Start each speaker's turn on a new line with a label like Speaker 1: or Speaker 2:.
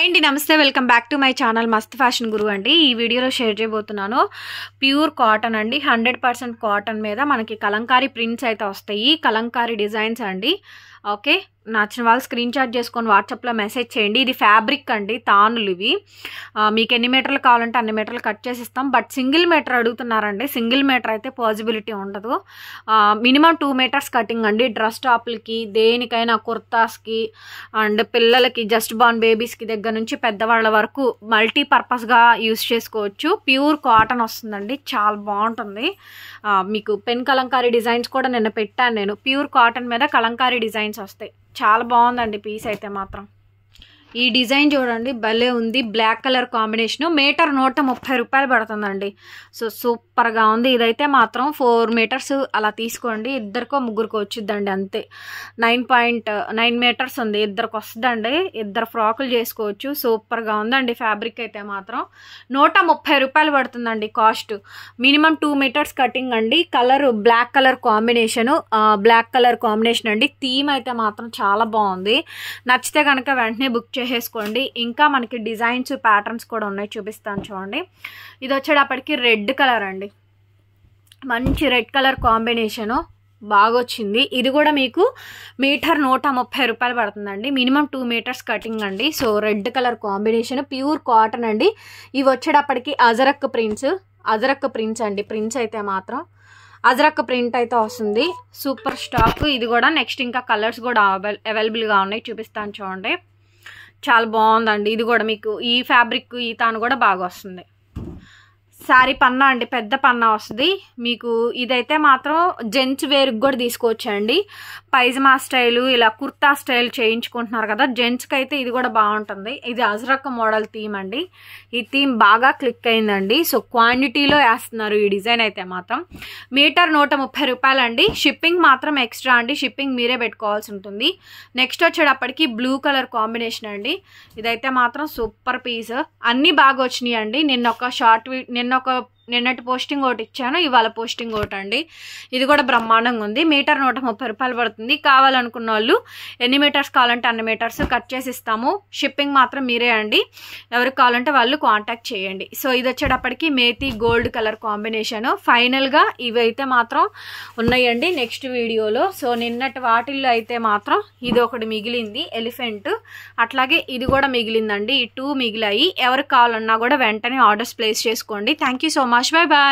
Speaker 1: Hi అండి, నమస్తే. Welcome back to my channel మస్త్ ఫ్యాషన్ గురు అండి. ఈ వీడియోలో షేర్ చేయబోతున్నాను ప్యూర్ కాటన్ అండి. 100% కాటన్ మీద మనకి కలంకారీ ప్రింట్స్ అయితే వస్తాయి, కలంకారీ డిజైన్స్ అండి. ఓకే, నచ్చిన వాళ్ళు స్క్రీన్ షాట్ చేసుకొని వాట్సాప్లో మెసేజ్ చేయండి. ఇది ఫ్యాబ్రిక్ అండి, తానులు ఇవి. మీకు ఎన్ని మీటర్లు కావాలంటే అన్ని మీటర్లు కట్ చేసి ఇస్తాం. బట్ సింగిల్ మీటర్ అడుగుతున్నారండి, సింగిల్ మీటర్ అయితే పాసిబిలిటీ ఉండదు. మినిమం 2 మీటర్స్ కటింగ్ అండి. డ్రెస్ టాప్లకి, దేనికైనా, కుర్తాస్కి అండ్ పిల్లలకి, జస్ట్ బార్న్ బేబీస్కి దగ్గర నుంచి పెద్దవాళ్ళ వరకు మల్టీపర్పస్గా యూస్ చేసుకోవచ్చు. ప్యూర్ కాటన్ వస్తుందండి, చాలా బాగుంటుంది. మీకు పెన్ కలంకారీ డిజైన్స్ కూడా నిన్న పెట్టాను నేను. ప్యూర్ కాటన్ మీద కలంకారీ డిజైన్స్ వస్తాయి. చాలా బాగుందండి పీస్ అయితే మాత్రం. ఈ డిజైన్ చూడండి, భలే ఉంది. Black colour combination. మీటర్ 130 రూపాయలు పడుతుందండి. సో సూపర్గా ఉంది. ఇదైతే మాత్రం 4 మీటర్స్ అలా తీసుకోండి. ఇద్దరికో ముగ్గురికో వచ్చిద్దండి అంతే. 9.9 మీటర్స్ ఉంది, ఇద్దరికి వస్తుందండి. ఇద్దరు ఫ్రాకులు చేసుకోవచ్చు. సూపర్గా ఉందండి ఫ్యాబ్రిక్ అయితే మాత్రం. 130 రూపాయలు పడుతుందండి కాస్ట్. మినిమం 2 మీటర్స్ కటింగ్ అండి. Colour black colour combination, black colour combination అండి. థీమ్ అయితే మాత్రం చాలా బాగుంది. నచ్చితే కనుక వెంటనే బుక్ చేసేసుకోండి. ఇంకా మనకి డిజైన్స్, ప్యాటర్న్స్ కూడా ఉన్నాయి, చూపిస్తాను చూడండి. ఇది వచ్చేటప్పటికి రెడ్ కలర్ అండి, మంచి రెడ్ కలర్ కాంబినేషను, బాగా వచ్చింది. ఇది కూడా మీకు మీటర్ 130 రూపాయలు పడుతుందండి. మినిమం 2 మీటర్స్ కటింగ్ అండి. So red colour combination, pure cotton అండి. ఇవి వచ్చేటప్పటికి అజరక్ ప్రింట్స్ అండి. ప్రింట్స్ అయితే మాత్రం అజరక్ ప్రింట్ అయితే వస్తుంది. సూపర్ స్టాక్ ఇది కూడా. నెక్స్ట్ ఇంకా కలర్స్ కూడా అవైలబుల్గా ఉన్నాయి, చూపిస్తాను చూడండి. చాలా బాగుందండి. ఇది కూడా మీకు ఈ ఫ్యాబ్రిక్, ఈ తాను కూడా బాగా వస్తుంది. శారీ పన్నా అండి, పెద్ద పన్నా వస్తుంది మీకు. ఇదైతే మాత్రం జెంట్స్ వేర్కి కూడా తీసుకోవచ్చండి. పైజమా స్టైలు, ఇలా కుర్తా స్టైల్ చేయించుకుంటున్నారు కదా జెంట్స్కి అయితే ఇది కూడా బాగుంటుంది. ఇది అజరక్ మోడల్ థీమ్ అండి. ఈ థీమ్ బాగా క్లిక్ అయిందండి. సో క్వాంటిటీలో వేస్తున్నారు ఈ డిజైన్ అయితే మాత్రం. మీటర్ 130 రూపాయలు అండి. షిప్పింగ్ మాత్రం ఎక్స్ట్రా అండి, షిప్పింగ్ మీరే పెట్టుకోవాల్సి ఉంటుంది. నెక్స్ట్ వచ్చేటప్పటికి బ్లూ కలర్ కాంబినేషన్ అండి. ఇదైతే మాత్రం సూపర్ పీస్. అన్నీ బాగా వచ్చినాయి అండి. నిన్నటి పోస్టింగ్ ఒకటి ఇచ్చాను, ఇవాళ పోస్టింగ్ ఒకటి అండి. ఇది కూడా బ్రహ్మాండంగా ఉంది. మీటర్ 130 రూపాయలు పడుతుంది. కావాలనుకున్న వాళ్ళు ఎన్ని మీటర్స్ కావాలంటే అన్ని మీటర్స్ కట్ చేసి ఇస్తాము. షిప్పింగ్ మాత్రం మీరే అండి. ఎవరికి కావాలంటే వాళ్ళు కాంటాక్ట్ చేయండి. సో ఇది వచ్చేటప్పటికి మేతి గోల్డ్ కలర్ కాంబినేషన్. ఫైనల్గా ఇవైతే మాత్రం ఉన్నాయండి నెక్స్ట్ వీడియోలో. సో నిన్నటి వాటిల్లో అయితే మాత్రం ఇది ఒకటి మిగిలింది, ఎలిఫెంట్. అట్లాగే ఇది కూడా మిగిలిందండి. ఈ 2 మిగిలాయి. ఎవరికి కావాలన్నా కూడా వెంటనే ఆర్డర్స్ ప్లేస్ చేసుకోండి. Thank you so much. Bye bye.